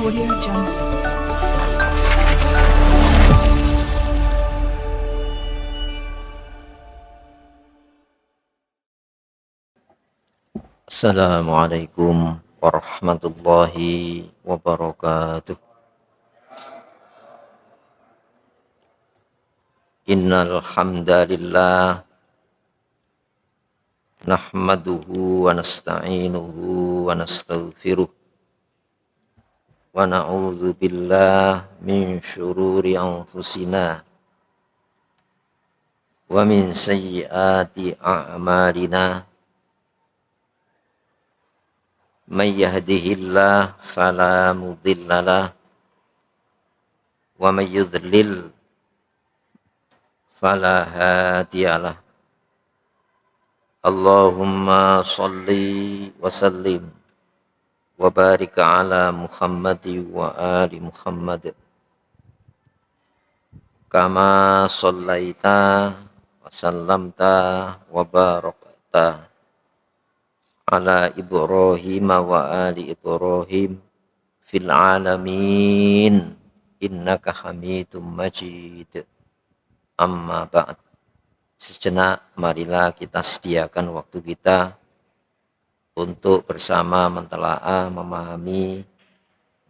Audio Jungle. Assalamualaikum warahmatullahi wabarakatuh. Innal hamdalillah nahmaduhu wa nasta'inuhu wa nastaghfiruh wa na'udzu billahi min syururi anfusina wa min sayyiati a'malina. May yahdihillahu fala mudhillalah wa may yudlil fala hadiyalah. Allahumma salli wa sallim wa barik ala Muhammad wa ali Muhammad kama sallaita wa sallamta wa barakta ala Ibrahim wa ali Ibrahim fil alamin innaka Hamidum Majid. Amma ba'd. Sejenak marilah kita sediakan waktu kita untuk bersama mentelaah memahami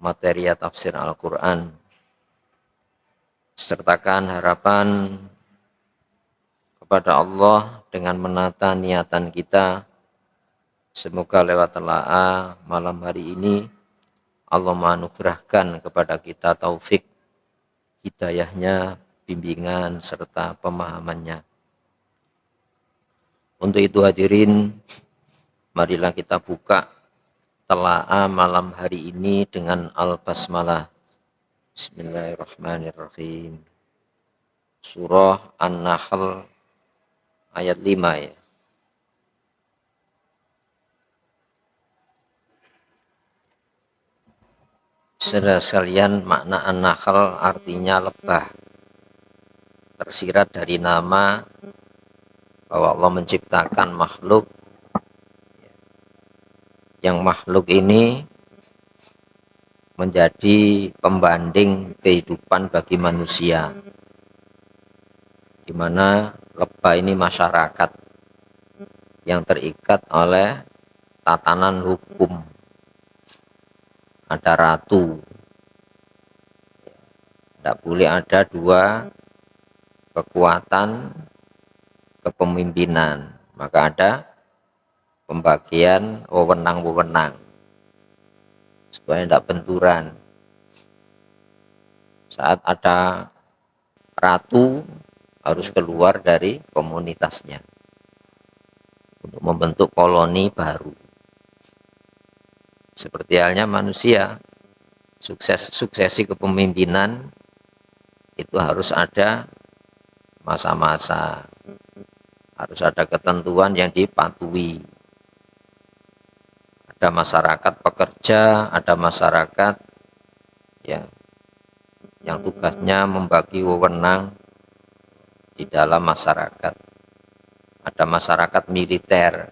materi tafsir Al-Quran. Sertakan harapan kepada Allah dengan menata niatan kita. Semoga lewat telaah malam hari ini Allah menganugerahkan kepada kita taufik, hidayahnya, bimbingan, serta pemahamannya. Untuk itu hadirin, marilah kita buka telaah malam hari ini dengan Al-Basmalah. Bismillahirrahmanirrahim. Surah An-Nahl ayat 5 ya. Saudara sekalian, makna An-Nahl artinya lebah. Tersirat dari nama bahwa Allah menciptakan makhluk, yang makhluk ini menjadi pembanding kehidupan bagi manusia, di mana lebah ini masyarakat yang terikat oleh tatanan hukum. Ada ratu, tidak boleh ada dua kekuatan kepemimpinan, maka ada pembagian wewenang-wewenang supaya tidak benturan. Saat ada ratu harus keluar dari komunitasnya untuk membentuk koloni baru. Seperti halnya manusia, suksesi kepemimpinan itu harus ada masa-masa, harus ada ketentuan yang dipatuhi. Ada masyarakat pekerja, ada masyarakat yang tugasnya membagi wewenang di dalam masyarakat. Ada masyarakat militer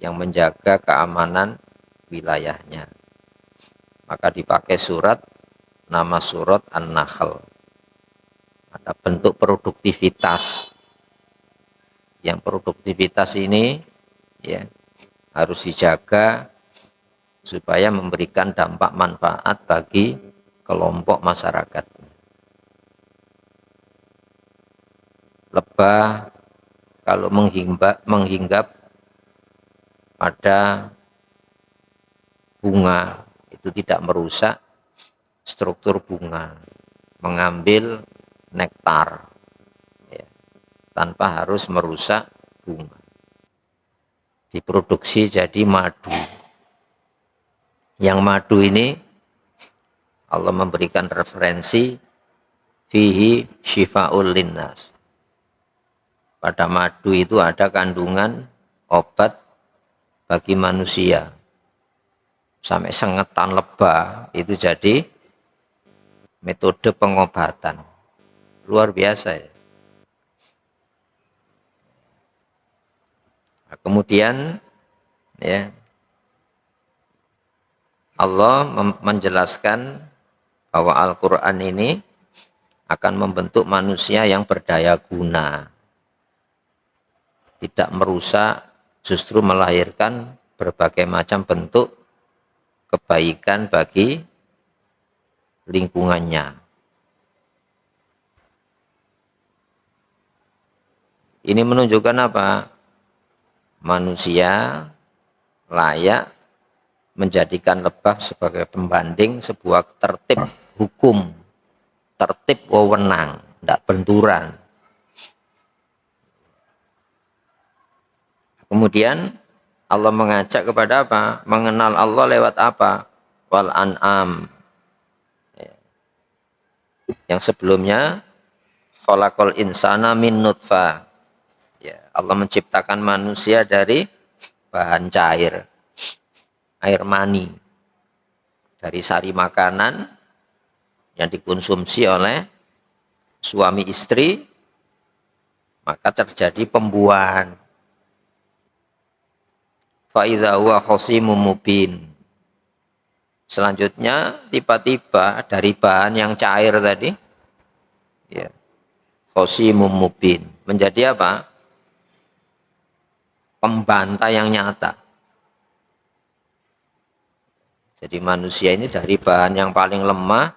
yang menjaga keamanan wilayahnya. Maka dipakai nama surat An-Nahl. Ada bentuk produktivitas. Yang produktivitas ini harus dijaga supaya memberikan dampak manfaat bagi kelompok masyarakat. Lebah kalau menghinggap pada bunga itu tidak merusak struktur bunga, mengambil nektar tanpa harus merusak bunga. Diproduksi jadi madu. Yang madu ini Allah memberikan referensi fihi syifa'ul linnas. Pada madu itu ada kandungan obat bagi manusia. Sampai sengetan lebah itu jadi metode pengobatan. Luar biasa ya. Nah, kemudian Allah menjelaskan bahwa Al-Quran ini akan membentuk manusia yang berdaya guna. Tidak merusak, justru melahirkan berbagai macam bentuk kebaikan bagi lingkungannya. Ini menunjukkan apa? Manusia layak menjadikan lebah sebagai pembanding sebuah tertib hukum, tertib wewenang, tidak benturan. Kemudian Allah mengajak kepada apa? Mengenal Allah lewat apa? Wal an'am. Yang sebelumnya khalaqal insana min nutfah. Ya, Allah menciptakan manusia dari bahan cair, air mani, dari sari makanan yang dikonsumsi oleh suami istri, maka terjadi pembuahan. Fa idza huwa khasimun mubin. Selanjutnya tiba-tiba dari bahan yang cair tadi, ya, khasimun mubin, menjadi apa? Pembantai yang nyata. Jadi manusia ini dari bahan yang paling lemah,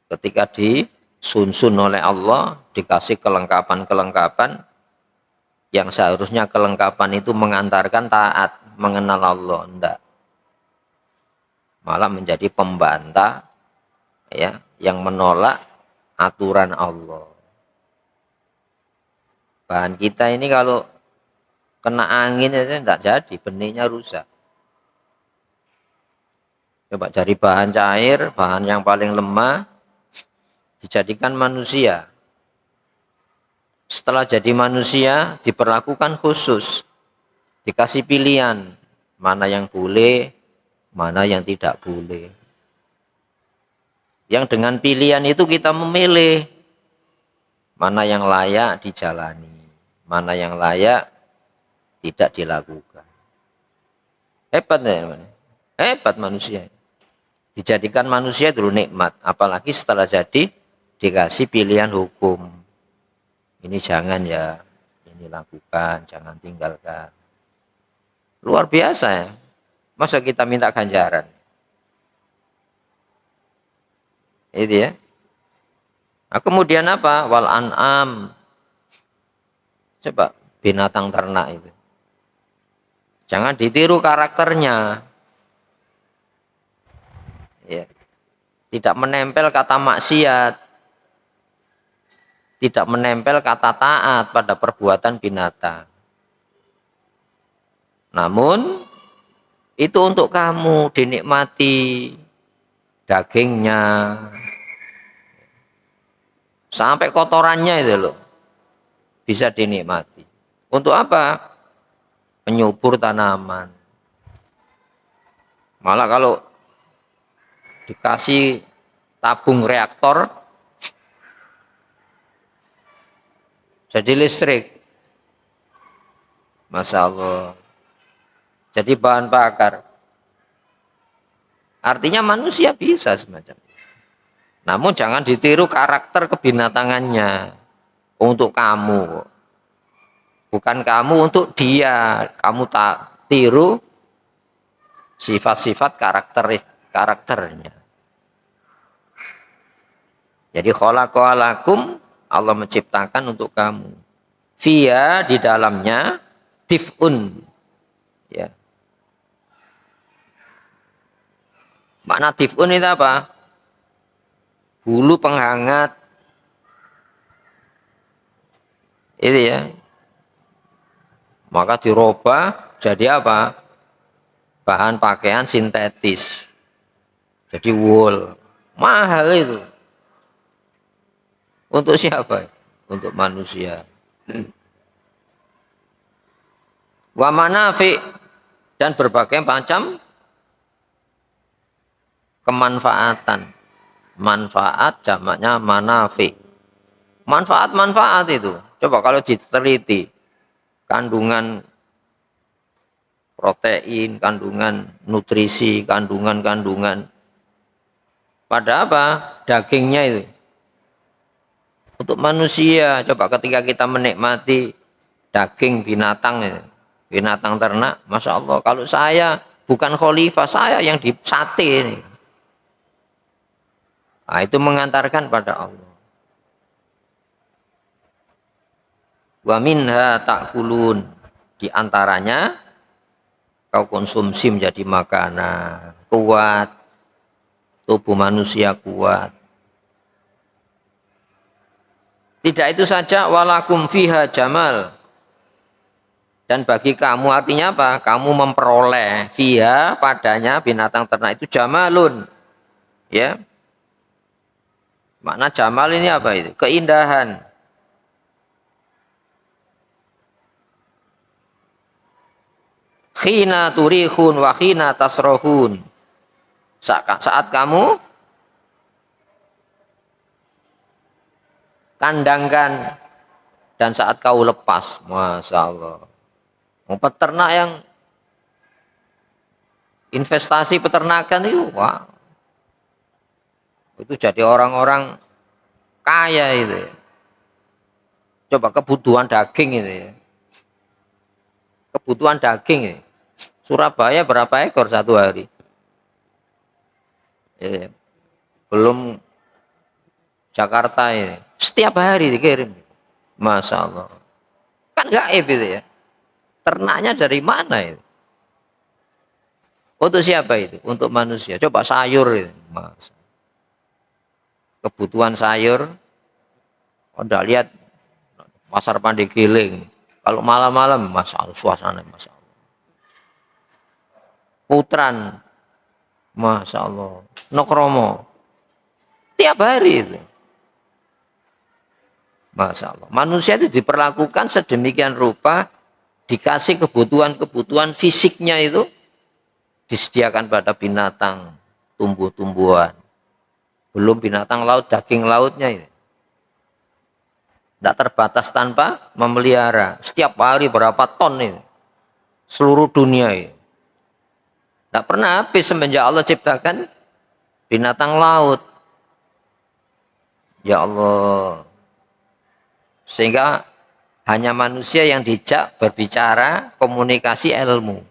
ketika disunsun oleh Allah, dikasih kelengkapan-kelengkapan, yang seharusnya kelengkapan itu mengantarkan taat, mengenal Allah, enggak. Malah menjadi pembantah, ya, yang menolak aturan Allah. Bahan kita ini kalau kena angin aja enggak jadi, benihnya rusak. Coba cari bahan cair, bahan yang paling lemah, dijadikan manusia. Setelah jadi manusia, diperlakukan khusus. Dikasih pilihan, mana yang boleh, mana yang tidak boleh. Yang dengan pilihan itu kita memilih, mana yang layak dijalani, mana yang layak tidak dilakukan. Hebat ya, hebat manusia. Dijadikan manusia dulu nikmat, apalagi setelah jadi dikasih pilihan hukum. Ini jangan ya, ini lakukan, jangan tinggalkan. Luar biasa ya. Masa kita minta ganjaran? Itu ya. Nah, kemudian apa? Wal an'am. Coba binatang ternak itu. Jangan ditiru karakternya. Ya. Tidak menempel kata maksiat. Tidak menempel kata taat pada perbuatan binatang. Namun itu untuk kamu dinikmati dagingnya, sampai kotorannya itu loh bisa dinikmati. Untuk apa? Penyubur tanaman. Malah kalau dikasih tabung reaktor jadi listrik, Masya Allah, jadi bahan bakar. Artinya manusia bisa semacam itu. Namun jangan ditiru karakter kebinatangannya. Untuk kamu, bukan kamu untuk dia. Kamu tak tiru sifat-sifat karakternya. Jadi khalaqalakum, Allah menciptakan untuk kamu. Via di dalamnya dif'un. Ya. Makna dif'un itu apa? Bulu penghangat. Itu ya. Maka dirubah jadi apa? Bahan pakaian sintetis. Jadi wool. Mahal itu. Untuk siapa? Untuk manusia. Wa manafi, dan berbagai macam kemanfaatan. Manfaat jamaknya manafi. Manfaat-manfaat itu. Coba kalau diteliti kandungan protein, kandungan nutrisi, kandungan-kandungan. Pada apa? Dagingnya itu. Untuk manusia, coba ketika kita menikmati daging binatang itu, binatang ternak, Masya Allah, kalau saya bukan khalifah, saya yang disate ini. Nah, itu mengantarkan pada Allah. Wa minha ta'kulun. Di antaranya kau konsumsi menjadi makanan. Kuat. Tubuh manusia kuat. Tidak itu saja, walakum fiha jamal. Dan bagi kamu artinya apa? Kamu memperoleh fiha padanya binatang ternak itu jamalun. Ya. Makna jamal ini apa itu? Keindahan. Khina turihun wa khina tasrohun. Saat kamu kandangkan dan saat kau lepas. Masya Allah. Peternak yang investasi peternakan itu, wah, itu jadi orang-orang kaya itu. Coba kebutuhan daging itu ya. Kebutuhan daging ya. Surabaya berapa ekor satu hari? Ya, belum Jakarta ini. Setiap hari dikirim. Masya Allah. Kan gaib itu ya. Ternaknya dari mana itu? Untuk siapa itu? Untuk manusia. Coba sayur itu. Kebutuhan sayur. Udah lihat pasar Pandegiling. Kalau malam-malam, Masya Allah, suasana Masya Allah. Putran, Masya Allah. Nokromo. Tiap hari itu. Masya Allah. Manusia itu diperlakukan sedemikian rupa, dikasih kebutuhan-kebutuhan fisiknya itu, disediakan pada binatang, tumbuh-tumbuhan. Belum binatang laut, daging lautnya ini. Tidak terbatas tanpa memelihara. Setiap hari berapa ton ini. Seluruh dunia ini. Tidak pernah habis semenjak Allah ciptakan binatang laut. Ya Allah. Sehingga hanya manusia yang dijak berbicara, komunikasi ilmu.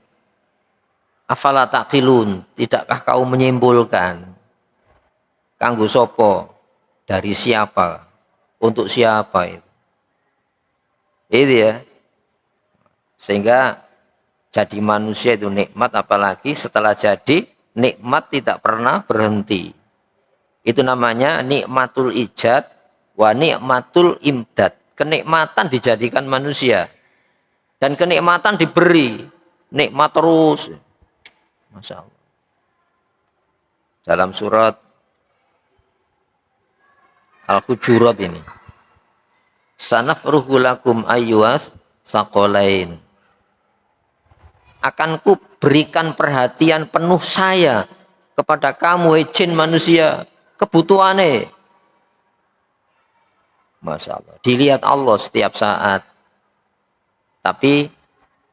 Afala taqilun, tidakkah kau menyimpulkan? Kanggo sopo? Dari siapa? Untuk siapa itu? Itu ya. Sehingga jadi manusia itu nikmat, apalagi setelah jadi nikmat tidak pernah berhenti. Itu namanya nikmatul ijad wa nikmatul imdad. Kenikmatan dijadikan manusia dan kenikmatan diberi, nikmat terus. Masya Allah. Dalam surat Al-Hujurat ini, sanafruhu lakum ayyuhas tsaqalain. Akan ku berikan perhatian penuh saya kepada kamu, jin manusia, kebutuhannya. Masya Allah. Dilihat Allah setiap saat. Tapi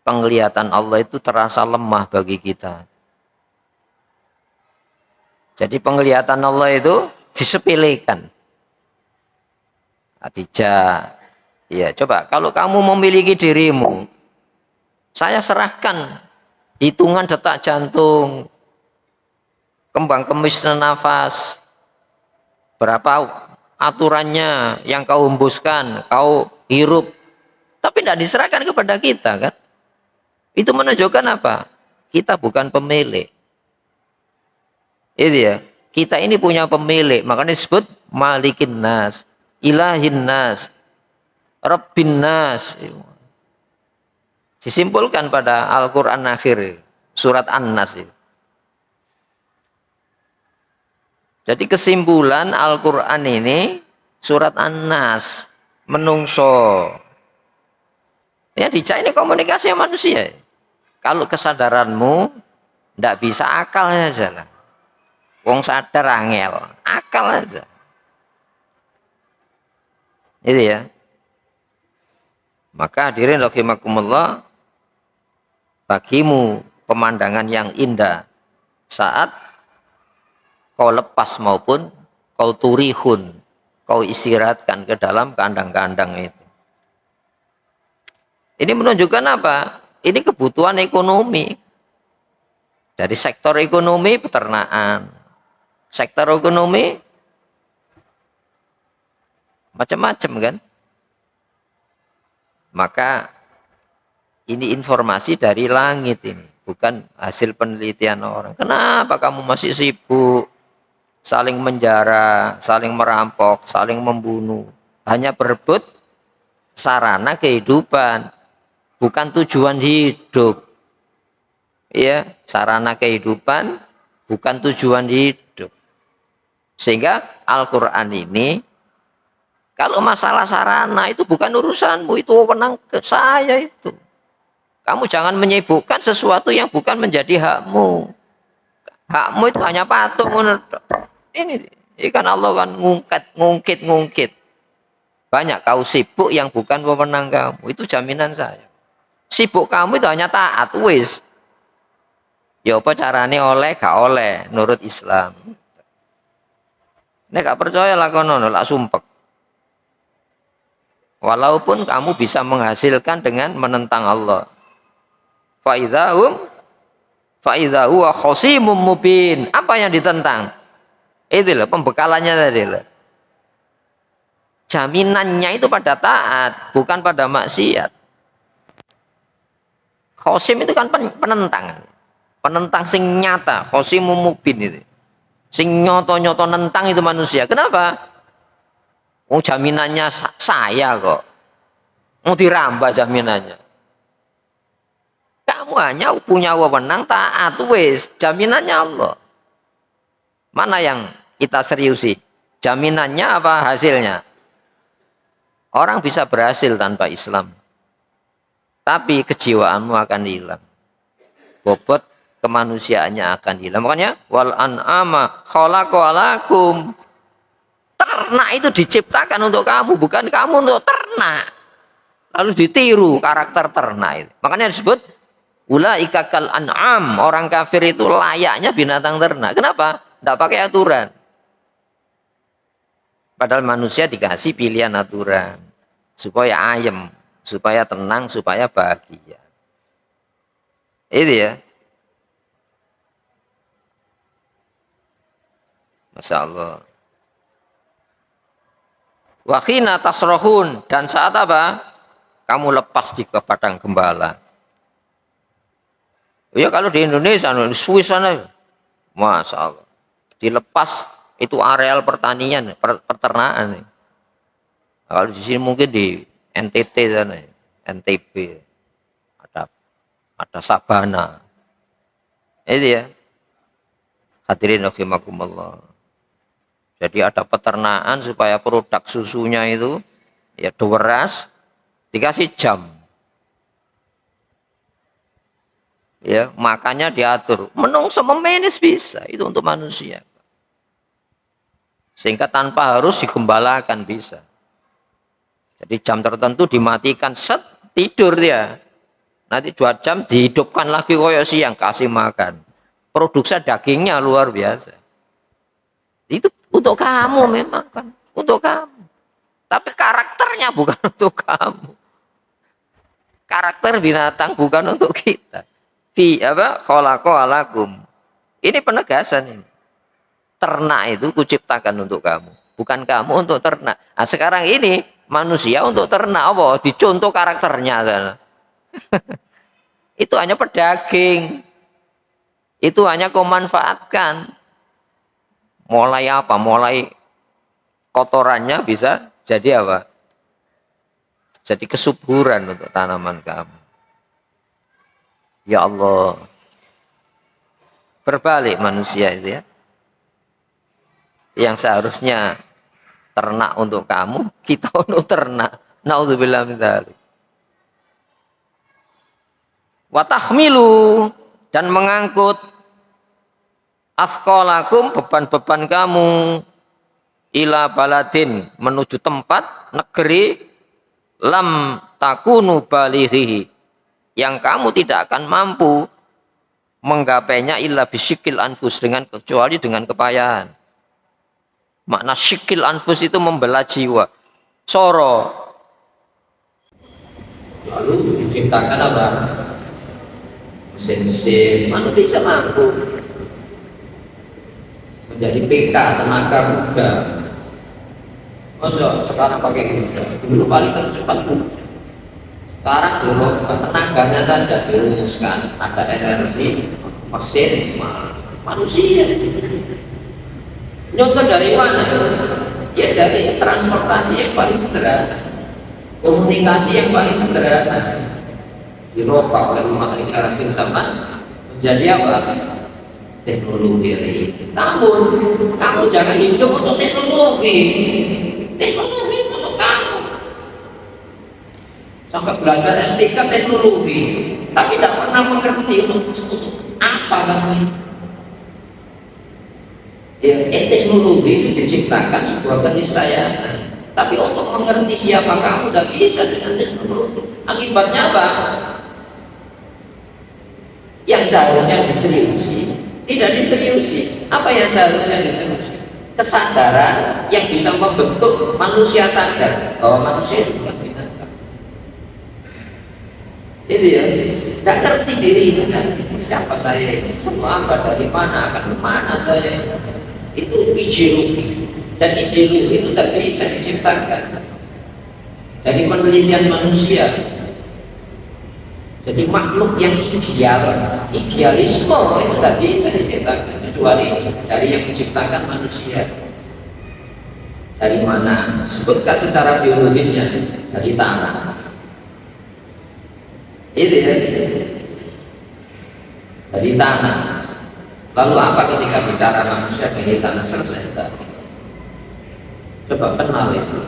penglihatan Allah itu terasa lemah bagi kita. Jadi penglihatan Allah itu disepelekan. Adija, ya coba kalau kamu memiliki dirimu, saya serahkan hitungan detak jantung, kembang kemih nafas, berapa aturannya yang kau hembuskan, kau hirup, tapi tidak diserahkan kepada kita kan? Itu menunjukkan apa? Kita bukan pemilik. Itu ya. Kita ini punya pemilik, makanya disebut Malikin Nas, Ilahin Nas, Rabbin Nas. Disimpulkan pada Al-Quran akhir, surat An-Nas itu. Jadi kesimpulan Al-Quran ini surat An-Nas, menungso. Ya dijak ini komunikasi sama manusia. Kalau kesadaranmu tidak bisa, akal saja lah. Wong sadar angel, akal aja. Itu ya. Maka hadirin rahimakumullah, bagimu pemandangan yang indah saat kau lepas maupun kau turihun, kau istirahatkan ke dalam kandang-kandang itu. Ini menunjukkan apa? Ini kebutuhan ekonomi. Dari sektor ekonomi peternakan, sektor ekonomi macam-macam kan. Maka ini informasi dari langit ini, bukan hasil penelitian orang. Kenapa kamu masih sibuk saling menjara, saling merampok, saling membunuh, hanya berebut sarana kehidupan, bukan tujuan hidup. Ya, sarana kehidupan bukan tujuan hidup. Sehingga Al-Qur'an ini kalau masalah sarana itu bukan urusanmu, itu wewenang ke saya itu. Kamu jangan menyibukkan sesuatu yang bukan menjadi hakmu. Hakmu itu hanya patung. Ini kan Allah kan ngungkit. Banyak kau sibuk yang bukan wewenang kamu. Itu jaminan saya. Sibuk kamu itu hanya taat, wis. Ya apa carane oleh, gak oleh, nurut Islam. Nek gak percaya lakonono, lak sumpek. Walaupun kamu bisa menghasilkan dengan menentang Allah. Fa'idha huwa khosimum mubin. Apa yang ditentang? Itu loh pembekalannya tadi loh. Jaminannya itu pada taat, bukan pada maksiat. Khosim itu kan penentang. Penentang sing nyata, khosimum mubin itu. Sing nyoto-nyoto nentang itu manusia. Kenapa? Oh jaminannya saya kok. Mau dirambah jaminannya. Kamu hanya punya wewenang taat wis, jaminannya Allah. Mana yang kita seriusi? Jaminannya apa hasilnya? Orang bisa berhasil tanpa Islam. Tapi kejiwaanmu akan hilang. Bobot kemanusiaannya akan hilang. Makanya wal an'ama khalaqalakum. Ternak itu diciptakan untuk kamu, bukan kamu untuk ternak. Lalu ditiru karakter ternak itu. Makanya disebut ulaika kal an'am. Orang kafir itu layaknya binatang ternak. Kenapa? Tidak pakai aturan. Padahal manusia dikasih pilihan aturan. Supaya ayem, supaya tenang, supaya bahagia. Itu ya. Masya Allah. Wakhina tasrohun. Dan saat apa? Kamu lepas di padang gembala. Ya kalau di Indonesia, di Swiss sana, Masya Allah. Dilepas itu areal pertanian, peternakan. Kalau di sini mungkin di NTT sana, NTB, ada sabana. Itu ya. Hadirin rahimakumullah. Jadi ada peternakan supaya produk susunya itu ya beras dikasih jam. Ya, makannya diatur. Menungso memenis bisa, itu untuk manusia. Sehingga tanpa harus digembalakan bisa. Jadi jam tertentu dimatikan, set tidur dia. Nanti 2 jam dihidupkan lagi koyok siang, kasih makan. Produksi dagingnya luar biasa. Itu untuk kamu memang kan, untuk kamu. Tapi karakternya bukan untuk kamu. Karakter binatang bukan untuk kita. Fi apa khalaqalakum. Ini penegasan ini. Ternak itu kuciptakan untuk kamu, bukan kamu untuk ternak. Nah, sekarang ini manusia untuk ternak apa? Dicontoh karakternya. Itu hanya pedaging. Itu hanya kau manfaatkan. Mulai apa? Mulai kotorannya bisa jadi apa? Jadi kesuburan untuk tanaman kamu. Ya Allah. Berbalik manusia itu ya. Yang seharusnya ternak untuk kamu, kita untuk ternak. Naudzubillah min dzalik. Wa tahmilu dan mengangkut asqalakum beban-beban kamu ila baladin menuju tempat negeri lam takunu balighihi yang kamu tidak akan mampu menggapainya illa bisyikil anfus, dengan kecuali dengan kepayahan. Makna syikil anfus itu membelah jiwa. Soro. Lalu diciptakan apa? Mesin-mesin, mana bisa mampu menjadi PK, tenaga muda. Masa sekarang pakai kuda? Dulu paling tercepat kuda. Sekarang dulu tenaganya saja dirumuskan, ada energi, mesin, manusia. Contoh dari mana? Ya dari transportasi yang paling sederhana, komunikasi yang paling sederhana, diropak oleh umat ini akhir zaman menjadi apa? Teknologi ini. Namun kamu jangan hidup untuk teknologi. Teknologi itu untuk kamu. Sampai belajar S3 teknologi, tapi tidak pernah mengerti untuk apa kamu. Teknologi itu diciptakan sebuah keniscayaan, tapi untuk mengerti siapa kamu tidak bisa dengan teknologi. Akibatnya apa? Yang seharusnya diseriusi tidak diseriusi. Apa yang seharusnya diseriusi? Kesadaran yang bisa membentuk manusia sadar bahwa manusia itu bukan binatang. Itu ya, tidak ngerti diri, siapa saya, apa, dari mana, akan kemana saya. Itu ideologi, dan ideologi itu tidak bisa diciptakan dari penelitian manusia. Jadi makhluk yang idealisme itu tidak bisa diciptakan kecuali dari yang menciptakan manusia. Dari mana? Sebutkan secara biologisnya, dari tanah. Itu ya, dari tanah. Lalu apa ketika bicara manusia dari tanah? Selesai. Coba kenal itu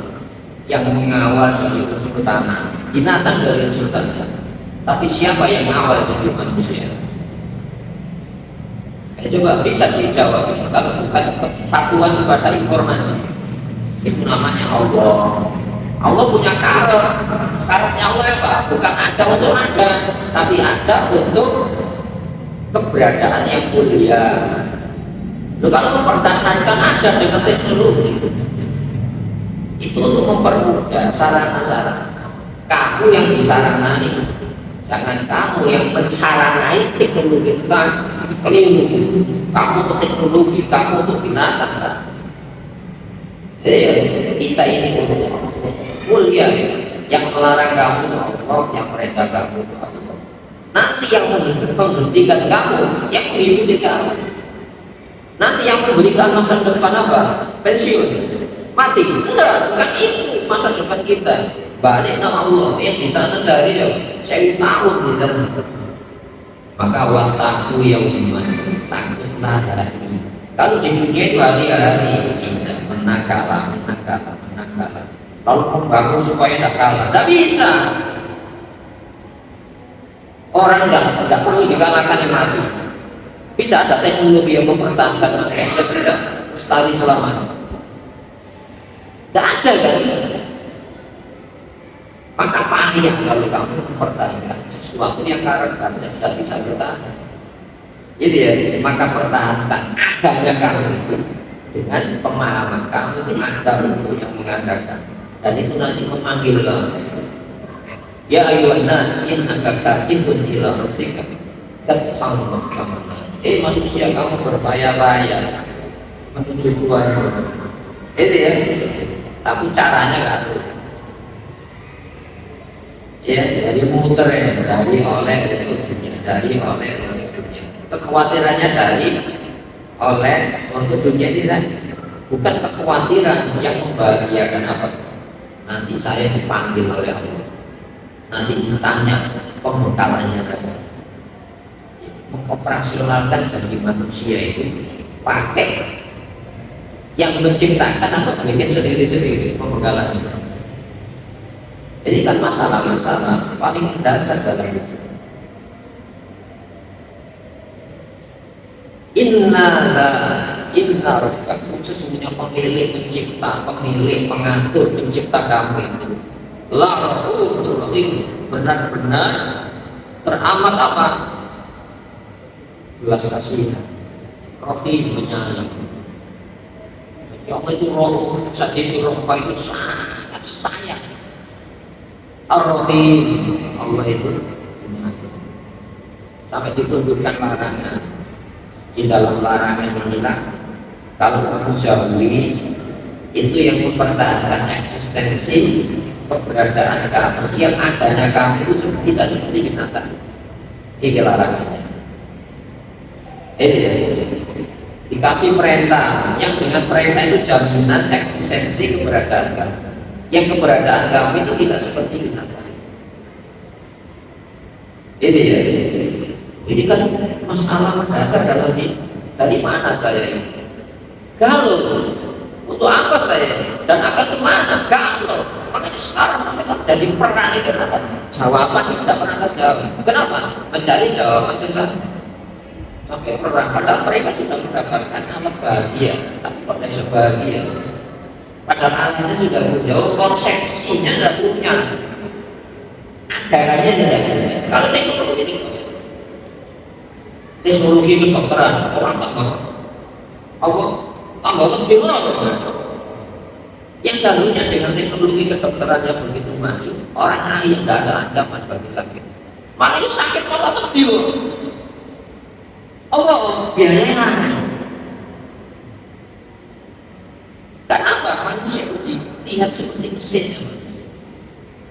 yang mengawal dari unsur tanah, binatang dari unsur tanah. Tapi siapa yang mengawal jadi manusia? Coba bisa dijawab. Kalau bukan kepatuhan kepada informasi, itu namanya Allah. Allah punya karakternya Allah apa? Bukan ada untuk ada, tapi ada untuk keberadaan yang mulia. Loh, kalau mempertahankan ada dengan teknologi, itu untuk mempermudah sarana-sarana. Kamu yang disaranai, jangan kamu yang mensaranai teknologi kan. Kamu untuk teknologi, kamu untuk binatang kan. Kita ini mulia, yang melarang kamu itu Allah, yang merintah kamu itu Allah. Nanti yang menghentikan kamu, yang menghidupi kamu. Nanti yang memberikan masa depan apa? Pensiun, mati. Enggak, bukan itu masa depan kita. Balik nama Allah yang di sana sehari 1000 tahun di dalam. Maka wataku yang iman, takutlah hari. Kalau di dunia itu hari-hari kita menakalah. Lalu membangun supaya tidak kalah, tidak bisa. Orang tidak perlu dikalahkan yang mati. Bisa ada teknologi yang mempertahankan manusia bisa lestari selamanya. Tidak ada kan? Maka payah kalau kamu mempertahankan sesuatu yang karakternya tidak bisa bertahan. Jadi ya, maka pertahankan adanya kamu itu dengan pemahaman kamu itu ada untuk yang mengadakan, dan itu nanti memanggil kamu. Ya ayyuhan nas innaka katibun ila rabbika katsawwa kamana. Manusia, kamu berbayar-bayar menuju Tuhan. Itu ya. Tapi caranya enggak tahu. Ya, dari muter ya, dari oleh dunia, dari oleh dunia. Kekhawatirannya dari oleh untuk dunia ini, bukan kekhawatiran yang membahagiakan apa. Nanti saya dipanggil oleh Allah. Nanti ditanya pembekalannya tadi. Mengoperasionalkan janji manusia itu pakai yang menciptakan atau bikin sendiri-sendiri pembekalannya. Jadi kan masalah-masalah paling dasar dalam itu. Inna rabbakum, sesungguhnya pemilik pencipta, pemilik pengatur, pencipta kamu itu la rahim, benar-benar teramat apa? Belas kasihan, Rahim, penyayang. Jadi Allah itu Rauf, Sadidul Rauf itu sangat sayang. Ar-Rahim, Allah itu penyayang. Sampai ditunjukkan larangan. Di dalam larangan inilah kalau kamu jauhi itu yang mempertahankan eksistensi keberadaan kamu, yang adanya kamu itu tidak seperti binatang. Ini larangannya. Dikasih perintah, yang dengan perintah itu jaminan eksistensi keberadaan kamu. Yang keberadaan kamu itu tidak seperti binatang. Ini kan masalah mendasar dalam ini. Dari mana saya ini? Kalau untuk apa saya dan akan kemana? Kalau makanya sekarang sampai terjadi perang itu kenapa? Jawaban tidak pernah terjawab. Kenapa? Mencari jawaban sesat. Sampai perang, padahal mereka sudah mendapatkan amat bahagia, tapi kok tidak sebahagia. Padahal alatnya sudah punya, konsepsinya tidak punya, ajarannya tidak punya. Kalau teknologi ini, teknologi kedokteran, orang tambah kecil yang seharusnya dengan teknologi kedokteran yang begitu maju, orang lain tidak ada ancaman bagi sakit, malah ini sakit malah kecil. Allah biayanya. Kenapa manusia uji lihat seperti mesin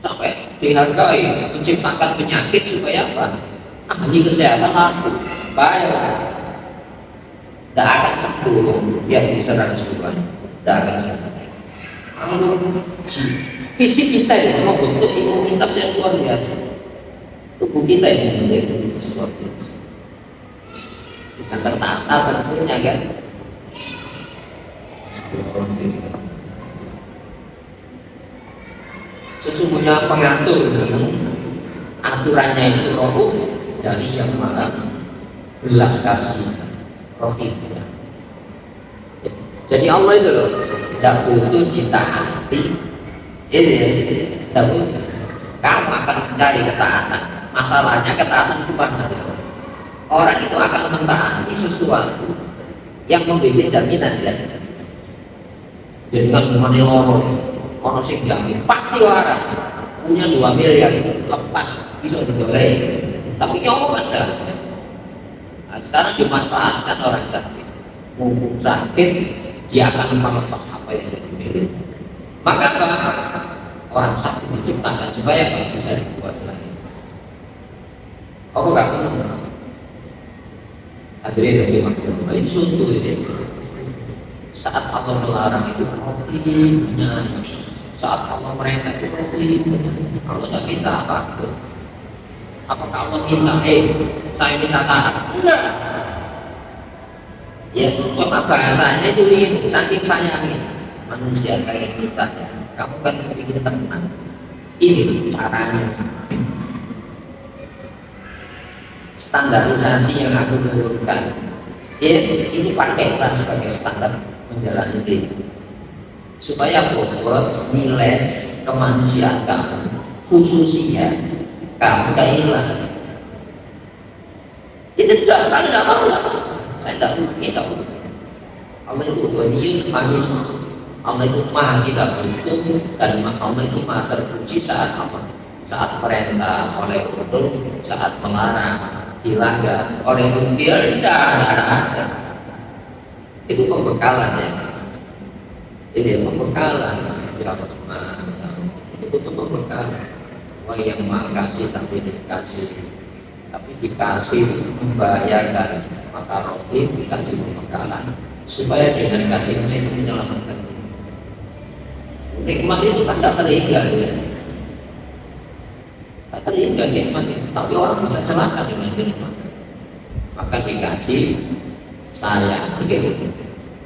sampai dihargai menciptakan penyakit supaya apa? Ahli kesehatan aku bayar. Tidak akan sembuh yang diserang Tuhan. Tidak akan sembuh. Kalau fisik kita itu membentuk imunitas yang luar biasa. Tubuh kita yang membentuk imunitas luar biasa. Bukan tertata bentuknya kan. Sesungguhnya pengatur aturannya itu Rauf, dari yang maha belas kasih, Rahim. Jadi Allah itu loh tidak butuh ditaati. Ini tidak butuh. Kamu akan mencari ketaatan. Masalahnya ketaatan itu mana? Orang itu akan mentaati sesuatu yang memiliki jaminan kan? Jadi kan mengenai lorong, ono sing jamin pasti waras, punya 2 miliar lepas bisa digolek, tapi nyawa kan dah. Nah, sekarang dimanfaatkan orang sakit, mumpung sakit dia akan melepas apa yang jadi milik. Maka orang sakit diciptakan supaya bisa dibuat lagi. Apa nggak pernah? Hadirin dari makhluk ini suntuk ini. Saat Allah melarang itu Rahimnya, saat Allah merintah itu Rahimnya. Allah tidak minta apa? Apakah Allah minta? Saya minta taat? Enggak. Ya, coba bahasanya itu ini saking sayangnya manusia saya minta. Kamu kan ingin tenang. Ini caranya. Standarisasi yang aku turunkan ini pakailah sebagai standar menjalani hidup supaya bahwa nilai kemanusiaan kamu khususnya kamu gak hilang. Itu kalau tidak mau saya tidak mungkin Allah itu waliyun hamid. Allah itu maha tidak butuh dan Allah itu maha terpuji saat apa? Saat perintah oleh untuk, saat melarang dilanggar oleh mungkin tidak ada. Itu pembekalan ya. Ini pembekalan ya Allah. Itu butuh pembekalan. Wah yang maha kasih tapi dikasih, tapi dikasih membahayakan, maka Rahim dikasih pembekalan supaya dengan kasihnya itu menyelamatkan. Nikmat itu kan tak terhingga ya. Terhingga nikmat itu, tapi orang bisa celaka dengan nikmat. Maka dikasih sayang, gitu.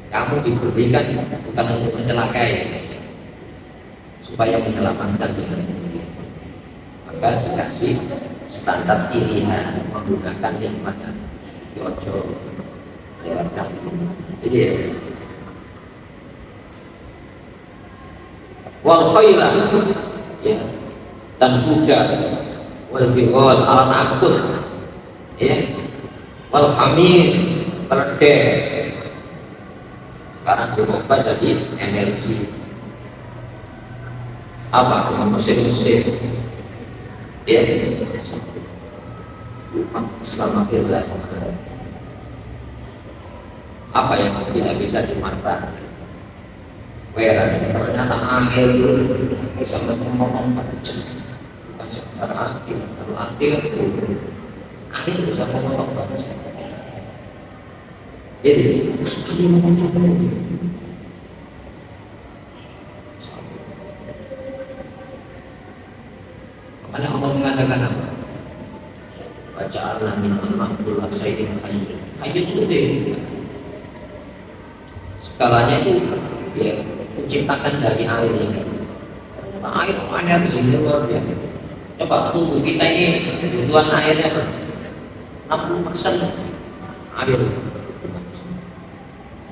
Kamu diberikan bukan untuk mencelakai, supaya menyelamatkan dengan itu. Maka dikasih standar pilihan menggunakan nikmat yojo lewatkan. Jadi wal khailah ya, dan kuda wal biwal alat angkut, ya, wal hamir keledai. Sekarang dirubah jadi energi apa? Mesin-mesin, ya, selama kita apa yang tidak bisa dimanfaatkan. Ternyata air bisa memotong budget, bukan sekedar air, kalau air bisa memotong budget. Jadi makanya Allah mengatakan apa? Baca Allah minal ma'kullah sayyidin hayyun. Hayyun itu skalanya itu ya menciptakan dari air ini. Ternyata air ada sehingga luar biasa. Coba tubuh kita ini kebutuhan airnya 60% air.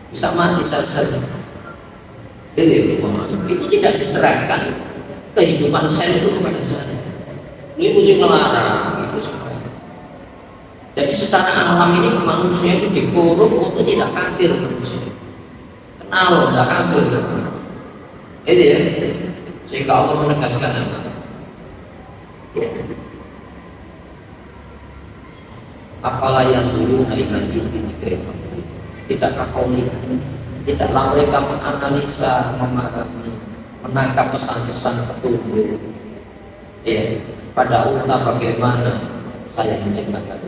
Bisa mati saja. Jadi itu tidak diserahkan kehidupan sel itu kepada saya. Ini musik melarang itu semua. Jadi secara alam ini manusia itu dikurung untuk tidak kafir manusia. Kenal tidak kafir. Itu ya. Sehingga Allah menegaskan apa? Afala yanzuruna ila al-ibli kaifa tidakkah kau lihat, tidaklah mereka menganalisa, memahami, menangkap pesan-pesan petunjuk ya pada unta bagaimana saya menciptakan.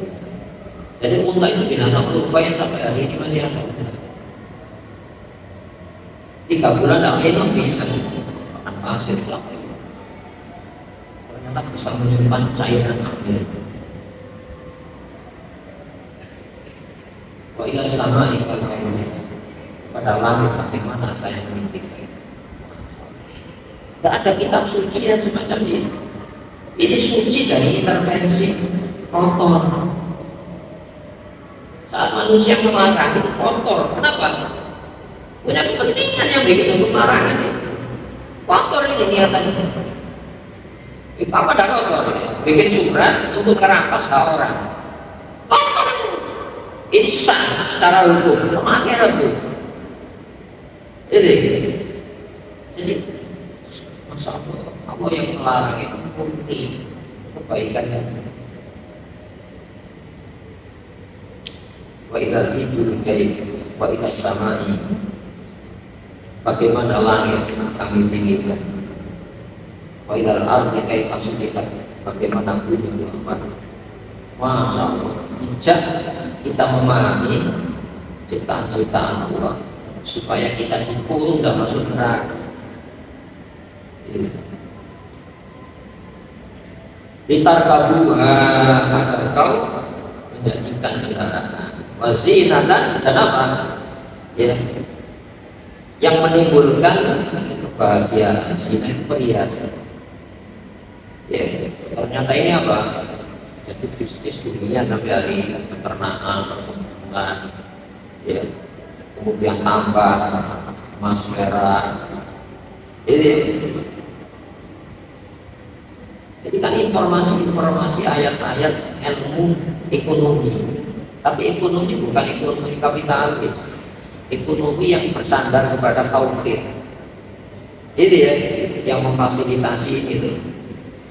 Jadi unta itu binatang purba yang sampai hari ini masih ada. 3 bulan tidak minum bisa makan pasir sampai ternyata bisa menyimpan cairan air. Wa ila samai pada langit bagaimana saya menimpikan. Tidak ada kitab suci yang semacam ini. Ini suci dari intervensi kotor. Saat manusia melarang itu kotor. Kenapa? Punya kepentingan yang bikin untuk larangan itu. Kotor ini niatannya. Apa dah kotor? Bikin surat untuk merampas hak orang. Kotor itu. Ini sah secara hukum. Kemarin itu. Jadi masa Allah yang melarang itu murni kebaikannya. Wa ilal hijul kaif wa ilas samai, bagaimana langit kami tinggikan. Wa ilal ardi kaifa sudikat, bagaimana bumi dibuat. Masya Allah. Sejak kita memahami ciptaan-ciptaan Allah supaya kita dikurung dan masuk neraka. Litarkabuha, agar kau menjadikan kendaraan, wazinatan, dan apa? Ya, yang menimbulkan kebahagiaan, sinar perhiasan. Ya, ternyata ini apa? Jadi bisnis dunia sampai hari peternakan, perkebunan, ya, kemudian tambang, emas merah. Jadi kan informasi ayat-ayat ilmu ekonomi, tapi ekonomi bukan ekonomi kapitalis, ekonomi yang bersandar kepada tauhid. Itu ya yang memfasilitasi itu,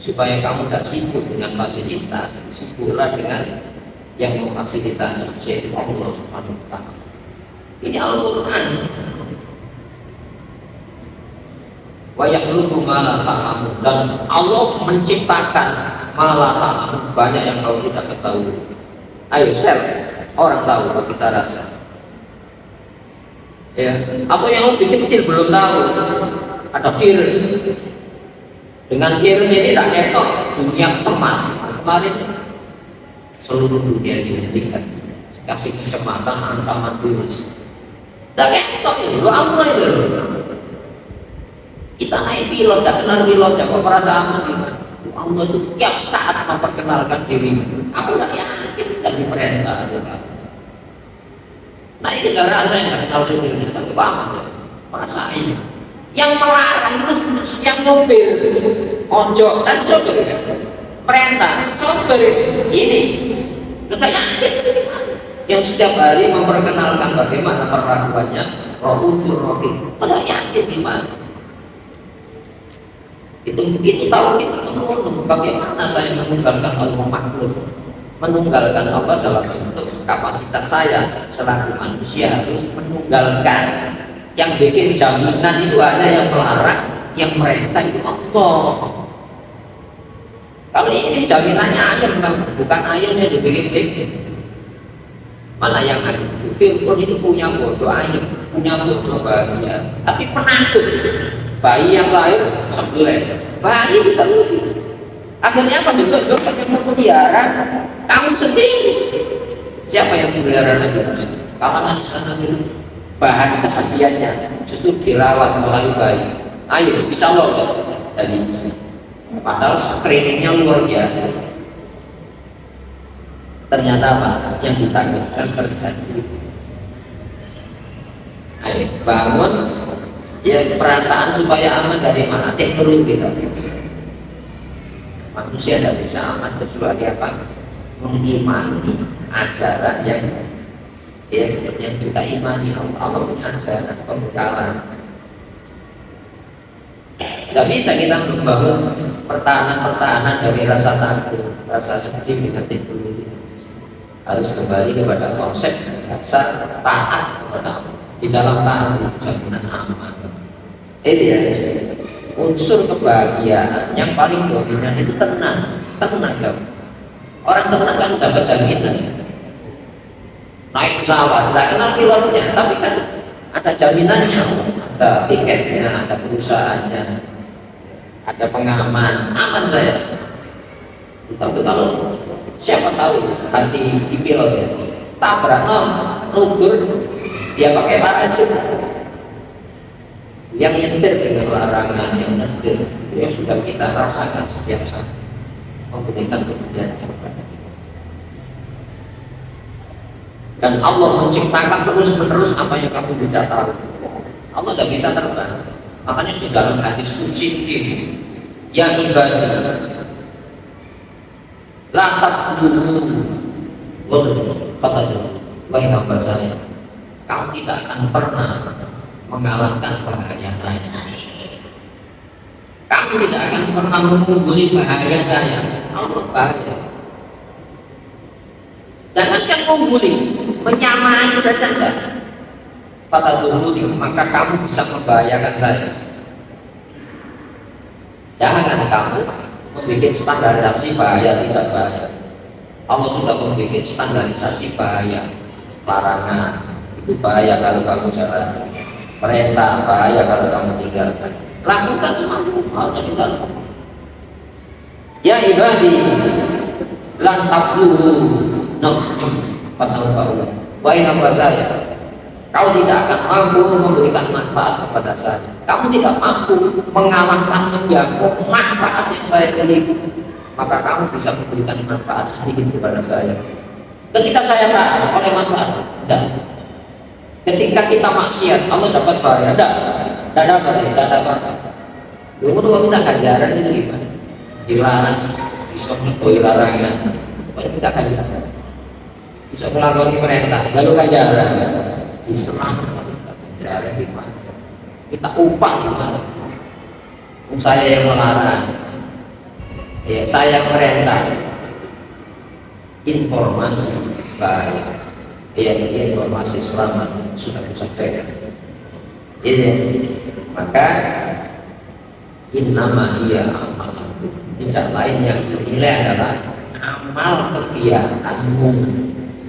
supaya kamu tidak sibuk dengan fasilitas, sibuklah dengan yang memfasilitasi, yaitu Allah Subhanahu wa Ta'ala. Ini Al-Quran. Wa yakhluqu ma la ta'lamun, dan Allah menciptakan ma la ta'lamun, banyak yang kau tidak ketahui. Ayo share, orang tahu, tapi kita rasa. Ya, apa yang lebih kecil belum tahu. Ada virus. Dengan virus ini tidak ketok, dunia cemas. Kemarin seluruh dunia dihentikan, dikasih kecemasan, ancaman virus. Tidak ketok ini, doa Allah itu. Kita naik pilot, tidak kenal pilot, kok perasaan gimana? Allah itu setiap saat memperkenalkan diri. Aku tidak yakin dan diperintah. Nah ini kendaraan saya tidak kenal sendiri, tapi paham perasaan. Yang melarang itu yang mobil, ojok dan sopir. perintah sober ini saya yakin yang setiap hari memperkenalkan bagaimana perlakuannya Raufur Rahim. Pada yakin gimana? Itu tahu kita bagaimana saya menunggalkan Allah makhluk, menunggalkan Allah dalam bentuk kapasitas saya selaku manusia harus menunggalkan. Yang bikin jaminan itu ada yang melarang, yang merintah itu Allah. Kalau ini jaminannya ayam, bukan ayam yang dibikin-bikin. Mana yang ada? Fir'aun ini punya bodoh ayam, punya bodoh bahagia, tapi penakut. Bayi yang lahir sebelah, bayi kita lucu. Akhirnya apa? Jodoh yang memelihara kamu sendiri. Siapa yang memelihara lagi? Kalangan istana dulu. Bahan kesajiannya justru dirawat melalui bayi. Ayo bisa lolos dari isi. Padahal screeningnya luar biasa. Ternyata apa? Yang ditakutkan terjadi. Ayo bangun ya perasaan supaya aman dari mana? Teknologi tadi. Manusia tidak bisa aman kecuali apa? Mengimani ajaran yang kita imani. Allah punya ajaran pembekalan. Tidak bisa kita membangun pertahanan dari rasa takut, rasa sedih dengan teknologi. Harus kembali kepada konsep dasar taat kepada Allah. Di dalam taat jaminan aman. Itu ya. Unsur kebahagiaan yang paling dominan itu tenang kamu. Orang tenang kan dapat jaminan. Naik pesawat, nggak kenal pilotnya, tapi kan ada jaminannya, ada tiketnya, ada perusahaannya, ada pengaman, aman saya. Tapi kalau siapa tahu hati di pilot ya, tabrak lugur, dia pakai parasut. Yang nyetir dengan larangan, yang nyetir yang sudah kita rasakan setiap saat memberikan kemudian kepada kita. Dan Allah menciptakan terus-menerus apa yang kamu tidak tahu. Allah tidak bisa terbang. Makanya di dalam hadis qudsi ini, ya ibadah, la taqulu faqad wahai hamba saya, kamu tidak akan pernah mengalahkan bahaya saya. Kamu tidak akan pernah mengungguli bahaya saya. Allah bahaya. Jangankan mengungguli, menyamai saja enggak. Fataduruni, maka kamu bisa membahayakan saya. Jangan kamu membuat standarisasi bahaya tidak bahaya. Allah sudah membuat standarisasi bahaya. Larangan itu bahaya kalau kamu jalan. Perintah bahaya kalau kamu tinggalkan. Lakukan semampu Allah di dalam. Ya ibadi, lan tabluhu nafsi fatanfa'u. Wahai hamba saya, kau tidak akan mampu memberikan manfaat kepada saya. Kamu tidak mampu mengalahkan menjangkau manfaat yang saya miliki. Maka kamu bisa memberikan manfaat sedikit kepada saya. Ketika saya taat oleh manfaat, tidak. Ketika kita maksiat, Allah dapat bahaya. Tidak dapat. Dulu kita ganjaran itu gimana? Dilarang, bisa mengetahui larangan. Kita ganjaran. Bisa melanggar perintah, lalu ganjaran. Diselamatkan ganjaran gimana? Kita upah gimana? Saya yang melarang, ya, saya yang merintah. Informasi baik. Informasi selamat sudah disampaikan. Ini maka innama iya amal, tidak lain yang dinilai adalah amal kegiatanmu.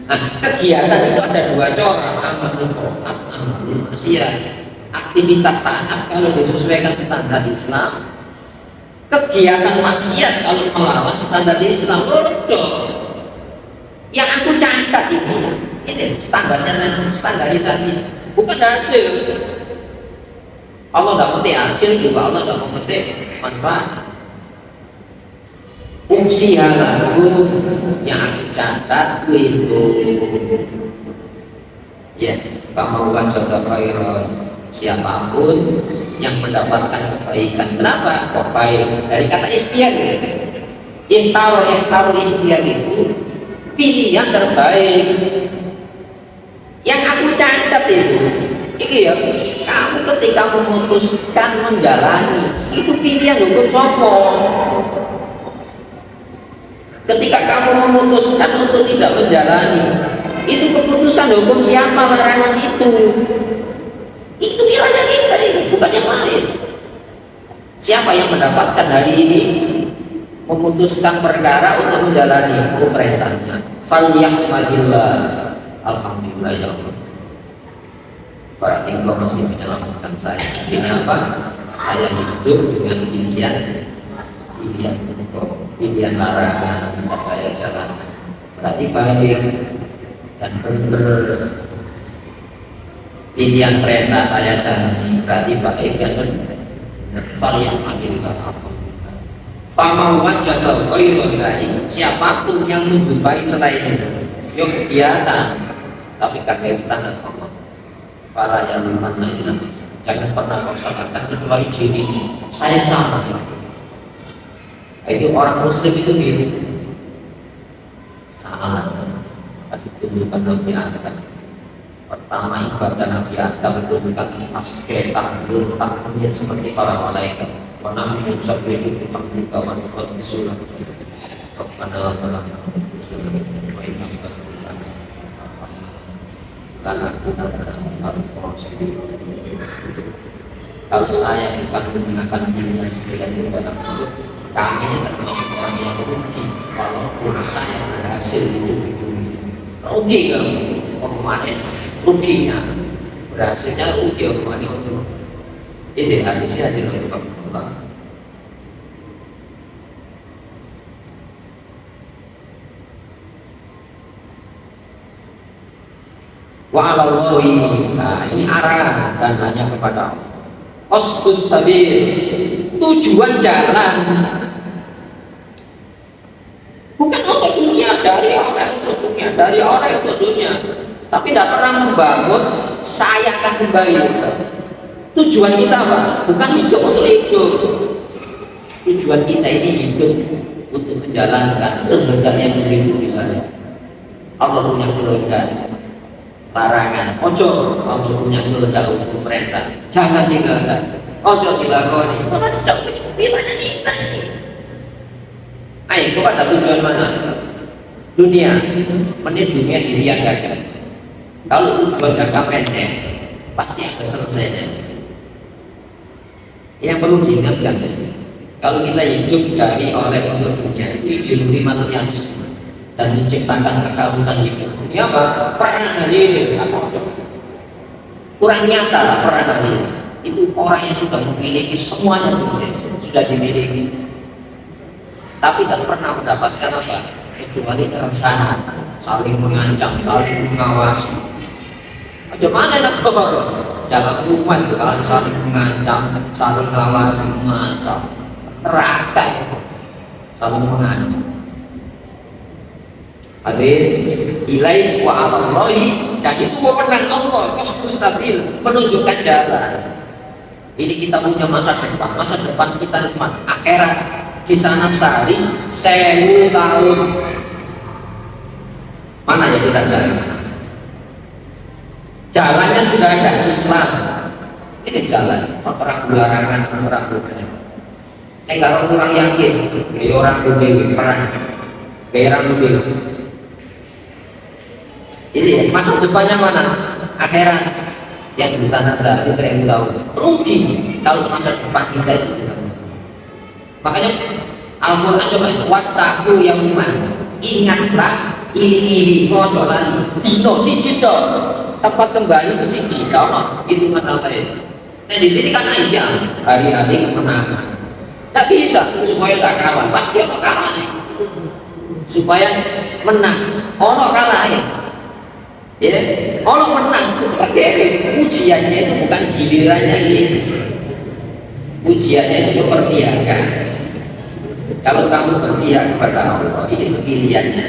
Nah, kegiatan itu ada dua corak, amal taat, amal maksiat. Aktivitas taat kalau disesuaikan standar Islam, kegiatan maksiat kalau melawan standar Islam, bodoh. Yang aku catat ini standarnya, standarisasi, bukan hasil. Allah tidak memetik hasil juga, Allah tidak memetik manfaat. Usihalahu yang aku catat itu, ya, kemauan saudara khairan, siapapun yang mendapatkan kebaikan. Kenapa kok baik? Dari kata ikhtiar. ikhtiar itu pilihan terbaik. Yang aku catat itu ya, kamu ketika memutuskan menjalani itu pilihan hukum sopo. Ketika kamu memutuskan untuk tidak menjalani, itu keputusan hukum siapa larangan itu? Itu pilihannya kita ini, bukan yang lain. Siapa yang mendapatkan hari ini memutuskan perkara untuk menjalani perintahnya? Falyahmadillah, alhamdulillah ya Allah. Berarti engkau masih menyelamatkan saya. Artinya apa? Saya hidup dengan pilihan larangan yang saya jalan. Berarti baik dan benar. Pilihan perintah saya jalani berarti baik dan benar. Falyahmadillah, alhamdulillah. Fama wajada ghairu dzalik, siapapun yang menjumpai selain itu, yo kegiatan tapi kakek standar Allah. Para yang dimana jangan pernah kau salahkan kecuali diri saya sama. Itu orang muslim itu gitu. Salah. Tadi tunjukkan Nabi Adam. Pertama ibadah Nabi Adam itu bukan tasbih, takbir seperti para malaikat. Karena Musa itu kita kawan kuat disuruh. Kepada Allah disuruh. Karena kita harus proses. Kalau saya bukan menggunakan pilihan ibadah itu, kami termasuk orang yang rugi. Walaupun saya berhasil itu di dunia, rugi kan? Omongannya ruginya, berhasilnya rugi omongannya untuk ini hadisnya aja untuk Allah. Wa alallahi, nah ini arah dan hanya kepada Allah. Qasdus sabil, tujuan jalan bukan untuk dunia, dari orang untuk dunia, dari orang untuk dunia, tapi tidak pernah membangun saya akan kembali. Tujuan kita apa? Bukan hidup untuk hidup. Tujuan kita ini hidup untuk menjalankan kehendak yang begitu misalnya. Allah punya kehendak larangan, ojo Allah punya kehendak untuk perintah, jangan tinggalkan, ojo dilakoni. Karena tidak pilihannya kita ini. Ayo kepada tujuan mana? Dunia, menit dunia diri yang gagal. Kalau tujuan jangka pendek, pasti akan selesainya. Yang perlu diingatkan, kalau kita hidup dari oleh untuk dunia itu ideologi materialisme dan menciptakan kekalutan hidup. Ini apa? Peran hadir kurang nyata peran hadir. Itu orang yang sudah memiliki semuanya sudah dimiliki, tapi tak pernah mendapatkan apa? Kecuali keresahan, saling mengancam, saling mengawasi. Bagaimana nak dalam rumah itu kalau saling mengancam, saling mengawasi, mengancam, neraka saling mengancam. Hadirin ilaih wa alallahi, dan itu wewenang Allah, qasdus sabil, menunjukkan jalan. Ini kita punya masa depan kita nikmat, akhirat di sana sehari 1000 tahun. Mana yang kita jalan? Jalannya sudah ada, Islam. Ini jalan, orang larangan, orang bukan. Kalau orang yakin, kayak orang berdiri perang, kayak orang berdiri. Ini masa depannya mana? Akhirat yang di sana sehari 1000 tahun. Rugi kalau masa depan kita itu. Makanya Al-Quran coba wattaku yang iman, ingatlah ini ojo lali dino siji tok, tempat kembali ke siji tok, itu kan apa ya? Nah di sini kan ayam hari-hari kemenangan. Tidak bisa supaya tak kalah, pasti ono kalah. Supaya menang, ono kalah ya. Ya, ono menang itu terjadi. Ujiannya itu bukan gilirannya ini. Ujiannya itu perpihakan. Kalau kamu berpihak kepada Allah, ini pilihannya.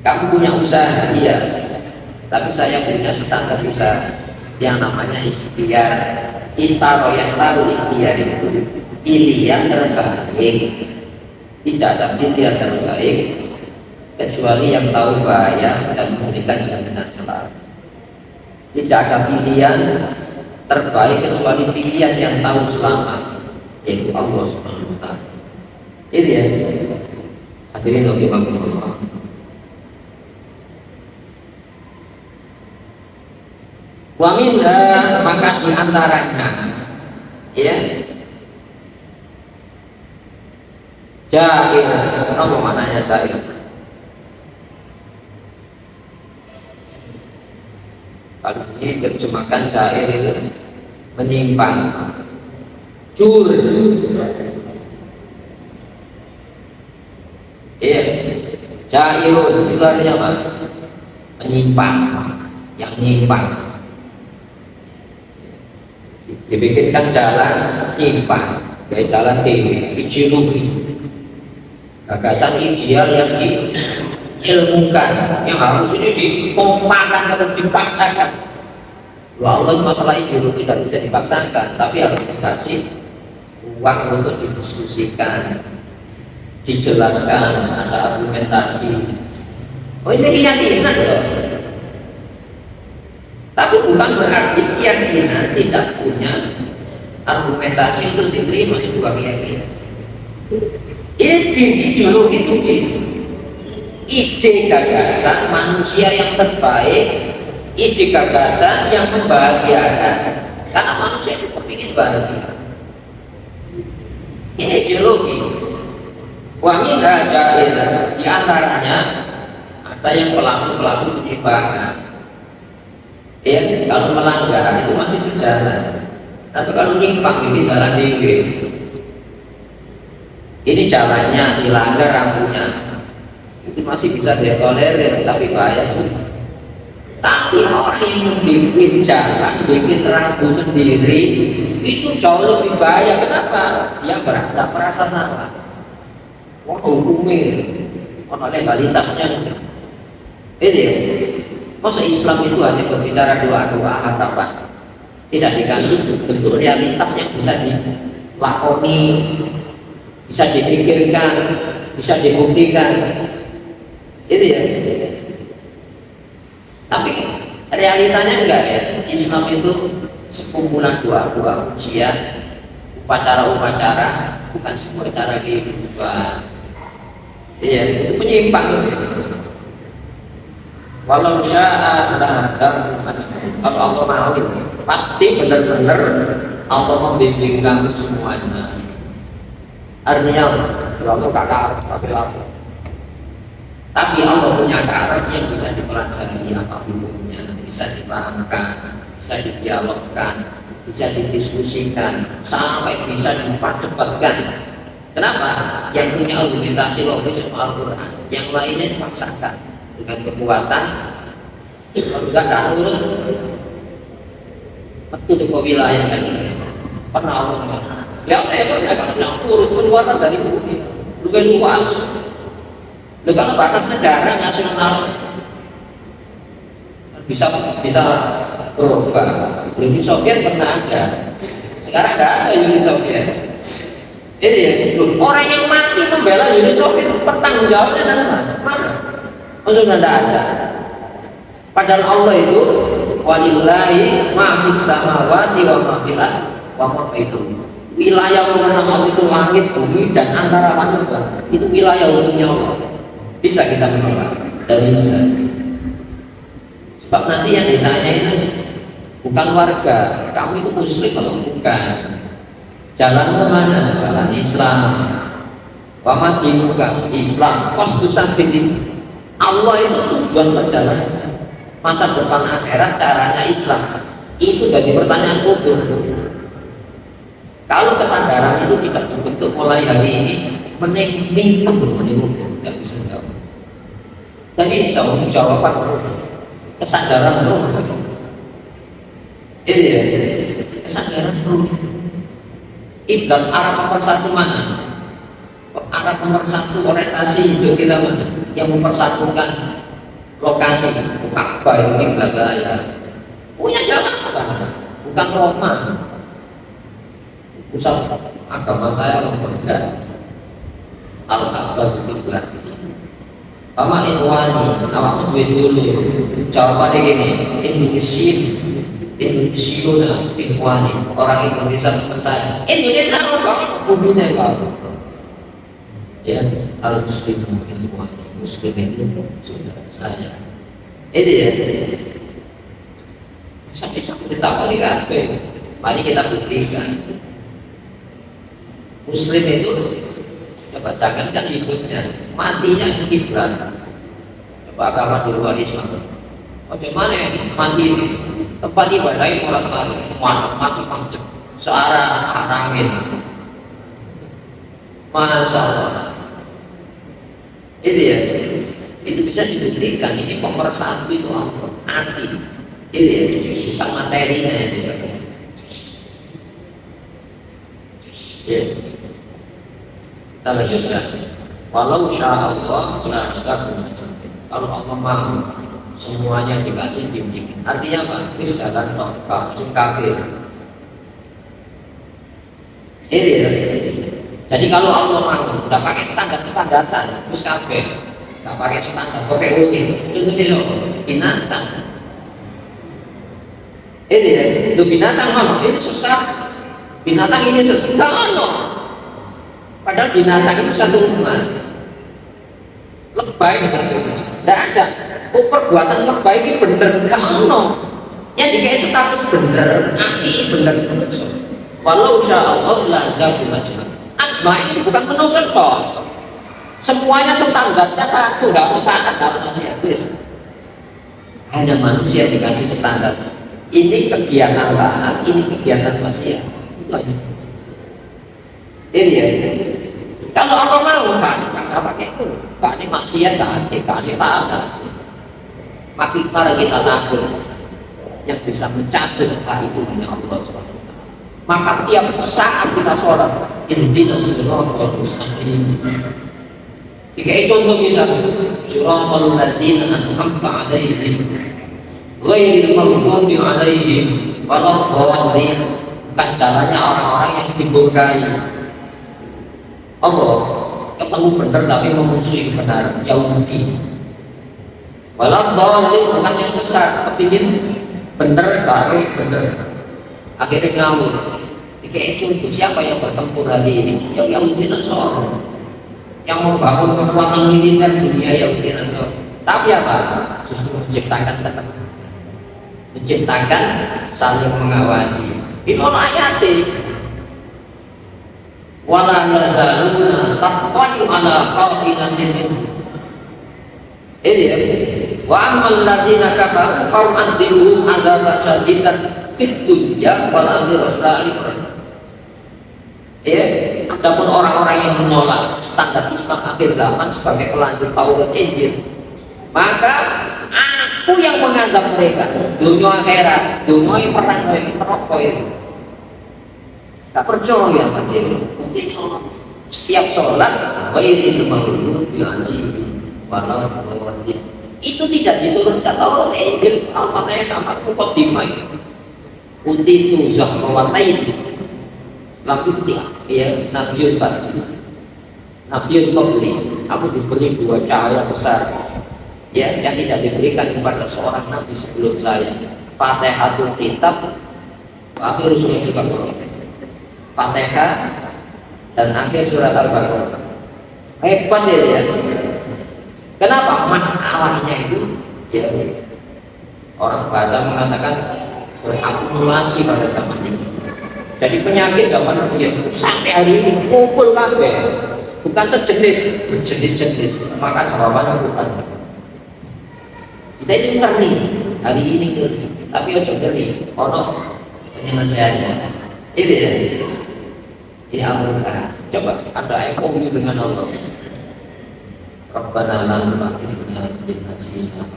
Kamu punya usaha, iya. Tapi saya punya standar usaha yang namanya ikhtiar. Ihtaro yang tahu ikhtiar itu pilihan terbaik. Tidak ada pilihan terbaik kecuali yang tahu bahaya dan memberikan jaminan selamat. Tidak ada pilihan terbaik kecuali pilihan yang tahu selamat, yaitu Allah Subhanahu wa taala. Itu ya. Hadirin rahimakumullah. Wa minha, maka di antaranya ya jair. Apa maknanya jair? Kalau ini terjemahkan jair itu menyimpang, jur. Iya, jairun itu artinya apa? Menyimpang, yang nyimpang. Dibikinkan jalan nyimpang, kayak jalan ideologi, gagasan ideal yang diilmukan, yang harus ini dikompakan atau dipaksakan. Allah masalah ideologi tidak bisa dipaksakan, tapi harus dikasih uang untuk didiskusikan, dijelaskan, ada argumentasi. Oh ini keyakinan loh. Tapi bukan berarti keyakinan tidak punya argumentasi untuk diterima sebuah keyakinan. Ini ideologi itu ide gagasan manusia yang terbaik, ide gagasan yang membahagiakan. Karena manusia itu berpikir bahagia. Ini ideologi. Wangi jair, di antaranya ada yang pelaku penyimpangan. Ya, kalau melanggar itu masih sejalan. Tapi kalau nyimpang ini jalan dewe. Ini jalannya dilanggar rambunya, itu masih bisa ditolerir, tapi bahaya juga. Tapi orang yang bikin jalan, bikin rambu sendiri, itu jauh lebih bahaya. Kenapa? Dia tidak merasa salah. Wah, hukumnya, legalitasnya. Ini masa Islam itu hanya berbicara doa-doa harapan, tidak dikasih bentuk realitas yang bisa dilakoni, bisa dipikirkan, bisa dibuktikan. Itu ya. Tapi realitanya enggak ya. Islam itu sekumpulan doa-doa, ujian, upacara-upacara, bukan semua cara kehidupan. Iya, itu penyimpang. Walau sya'a lahadakum ajmain. Kalau Allah mau, pasti benar-benar Allah membimbing kamu semuanya. Artinya Allah gak tahu tapi lapor. Tapi Allah punya cara yang bisa dipelajari apa hukumnya, bisa dipahamkan, bisa didialogkan, bisa didiskusikan, sampai bisa diperdebatkan. Kenapa? Yang punya argumentasi logis sama Al-Quran, yang lainnya dipaksakan dengan kekuatan. Kalau tidak nurut, betul di wilayah kan pernah Allah ya pernah kalau urut keluaran dari bumi lebih luas. Kalau batas negara nasional bisa berubah. Uni Soviet pernah ada, sekarang tidak ada Uni Soviet. Jadi orang yang mati membela Uni Soviet bertanggung jawabnya dari mana? Maksudnya tidak ada. Padahal Allah itu walillahi ma fis samawati wa ma fil ardi wa ma bainahuma. Wilayah wewenang Allah itu langit, bumi dan antara langit dan itu wilayah hukumnya Allah. Bisa kita menolak? Tidak bisa. Sebab nanti yang ditanya itu bukan warga, kamu itu muslim atau bukan? Jalanmu mana? Jalan Islam. Wa ma dinuka Islam. Qasdusan bin Allah itu tujuan perjalanan. Masa depan akhirat caranya Islam. Itu jadi pertanyaan kubur. Kalau kesadaran itu tidak terbentuk mulai hari ini, meningkat berbentuk, tidak bisa jawab. Tapi insya Allah jawaban kesadaran roh. Iya, kesadaran roh. Iblat arah pemersatu mana? Arah pemersatu orientasi hidup kita mana? Yang mempersatukan lokasi Ka'bah itu kiblat saya. Punya jawaban, bukan Roma. pusat agama saya enggak. Al-Ka'bah itu berarti Pama ikhwani, awakmu duwe dulu. Jawabannya gini, Indonesia ikhwani, orang Indonesia besar. Indonesia orang buminya kau. Ya, al-muslim ikhwani, muslim itu sudah saya. Itu ya. Sampai-sampai kita boleh kafe. Mari kita buktikan. Muslim itu coba jangankan hidupnya, matinya kiblat. Coba agama di luar Islam. Bagaimana mati tempat ibadah orang lain, macam-macam, searah angin. Masalah. Itu ya, itu bisa dibuktikan. Ini pemersatu itu Allah, hati. Itu ya, bukan materinya yang bisa. Ya. Kita lanjutkan. Walau sya'allah la takum. Kalau Allah mau semuanya dikasih bimbingan. Artinya apa? Itu jalan kaum kafir. Ini ya. Jadi kalau Allah mau nggak pakai standar-standaran, terus kafir. Nggak pakai standar, pakai unik. Contohnya so, binatang. Ini ya. Itu binatang mana? Ini sesat. Binatang ini sesat. Nggak ada. Padahal binatang itu satu umat. Lebay satu umat. Tidak ada. Oh, perbuatan lebay ini bener. Gak ada. Yang dikasih status bener. Aki bener. Walau sya'allah la gabu majmah. Ajmah ini bukan manusia toh. Semuanya standarnya satu. Gak mau taat, gak mau nasihat. Hanya manusia dikasih standar. Ini kegiatan taat, ini kegiatan maksiat. Itu aja. Ini ya. Kalau Allah mau nggak pakai itu, nggak ada maksiat, nggak ada taat. Maka kita takut yang bisa mencabut hal itu hanya Allah SWT. Maka tiap saat kita sholat, ihdinas siratal mustaqim. Jika contoh misal, siratal ladzina an'amta 'alaihim, ghairil maghdubi 'alaihim waladdallin. Bukan jalannya orang-orang yang diberkahi. Allah ketemu benar tapi memusuhi kebenaran, Yahudi. Waladdallin bukan yang sesat, kepingin benar kari benar. Akhirnya ngawur. Jika contoh siapa yang bertempur hari ini? Yang Yahudi Nasrani. Yang membangun kekuatan militer dunia Yahudi Nasrani. Tapi apa? Justru menciptakan ketegangan. Menciptakan saling mengawasi. Ini orang ayati. Wala yazaluna tattali'u ala kha'inatin minhum. Ini ya. Wa ammal ladzina kafaru fa'u'adzibuhum 'adzaban syadidan fid dunya wal akhirati. Ya, adapun orang-orang yang menolak standar Islam akhir zaman sebagai pelanjut Taurat Injil, maka aku yang menganggap mereka dunia akhirat, dunia perang merokok itu. Tak percaya tadi. Buktinya setiap sholat ghairil maghdubi 'alaihim waladdallin. Itu tidak diturunkan Taurat Injil, Al-Fatihah sama Muqaddimah. Utitu zahrawatain. Lakuti ya Nabiul Badi, Nabiul Qabli. Aku diberi dua cahaya besar, ya, yang tidak diberikan kepada seorang nabi sebelum saya. Fatihatul Kitab, akhir surat Al-Baqarah. Fatihah dan akhir surat Al-Baqarah. Hebat ya. Kenapa? Masalahnya itu ya, orang bahasa mengatakan berakumulasi pada zaman ini. Jadi penyakit zaman Nabi sampai hari ini kumpul kabeh, bukan sejenis, berjenis-jenis. Maka jawabannya bukan. Kita ini ngerti, hari ini ngerti, tapi ojo ngerti. Ono penyelesaiannya. Itu ya. Ini Amerika. Coba ada MOU dengan Allah. Rabbana la tu'akhidhna in nasina.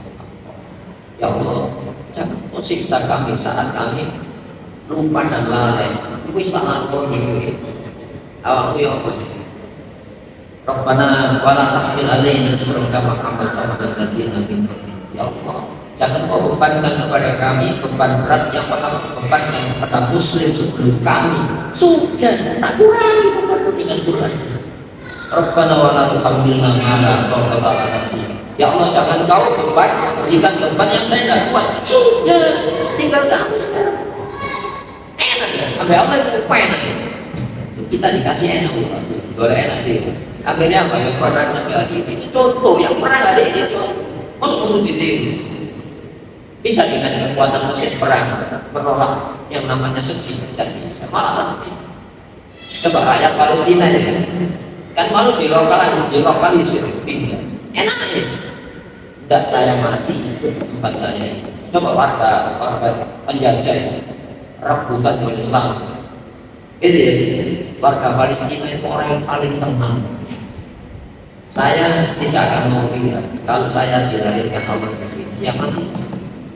Ya Allah, jangan kau siksa kami saat kami lupa dan lalai. Wis tak aku iki. Awakmu yo apa sih? Rabbana wala tahmil alaina isran kama hamaltahu 'alal ladzina min qablina. Ya Allah, Jangan kau bebankan kepada kami beban berat yang pernah bebankan kepada muslim sebelum kami. Sudah, tak kurangi beban dengan Quran. Rabbana wa la tuhammilna ma la taqata lana bihi. Ya Allah, jangan kau berikan beban yang saya tidak kuat. Sudah, tinggal kamu sekarang. Enak ya, sampai Allah itu enak. Kita dikasih enak, boleh enak sih. Akhirnya apa ya? Quran lagi itu contoh yang pernah ada ini contoh. Masuk untuk titik. Bisa dengan kekuatan mesin perang menolak yang namanya sedih, tidak bisa, malah sakit. Coba rakyat Palestina ya, kan malu dilokalisir, pindah. Enak aja. Tidak, saya mati itu tempat saya. Coba warga penjajah rebutan oleh Islam. Itu ya, warga Palestina itu orang yang paling tenang. Saya tidak akan mau pindah kalau saya dilahirkan Allah di sini. Yang mati.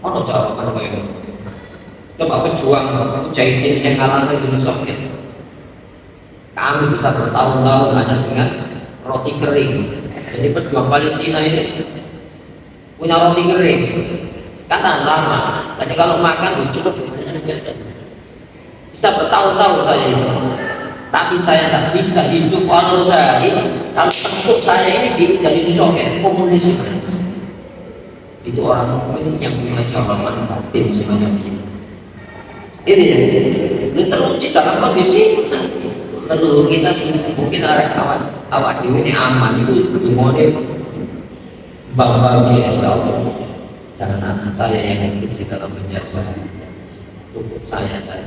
Ono jawaban kowe. Coba pejuang mujahidin yang ngalami Uni Soviet. Kami bisa bertahun-tahun hanya dengan roti kering. Jadi pejuang Palestina ini punya roti kering. Kan tahan lama. Jadi kalau makan dicelup bisa bertahun-tahun saya itu. Tapi saya tak bisa hidup walau saya ini kalau bentuk saya ini dari Uni Soviet komunis itu orang mukmin yang punya jawaban batin semacam ini. Ini ya, itu teruji dalam kondisi leluhur kita sudah mungkin arah awak ini aman itu dimodel bangga ya Allah. Jangan anak saya yang hidup di dalam penjara, cukup saya saja.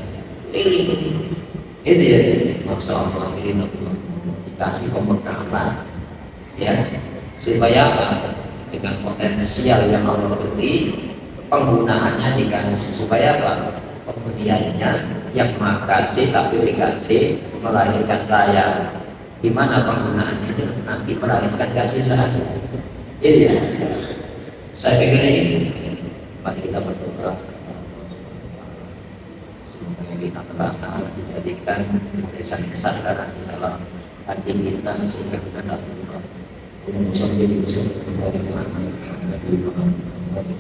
Ini ya, maksud Allah ini dikasih pembekalan ya supaya apa? Dengan potensial yang Allah beri, penggunaannya dikasih supaya apa? Pemberiannya yang makasih tapi dikasih melahirkan saya. Gimana penggunaannya itu nanti melahirkan kasih saya. Iya, saya pikir ini. Mari kita berdoa. Semoga kita telah dijadikan kesan-kesadaran di dalam hati kita sehingga kita dapat Bismillahirrahmanirrahim.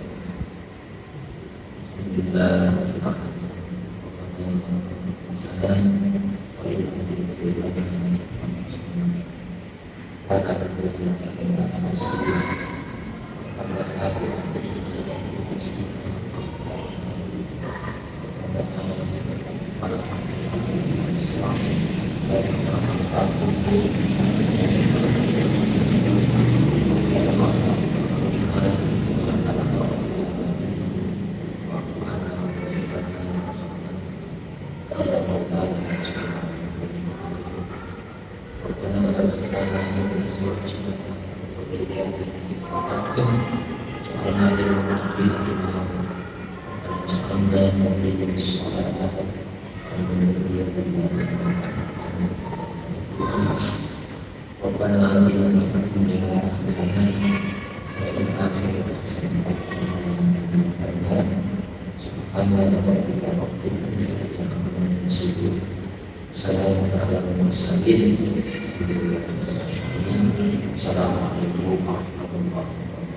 Assalamualaikum warahmatullahi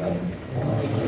wabarakatuh.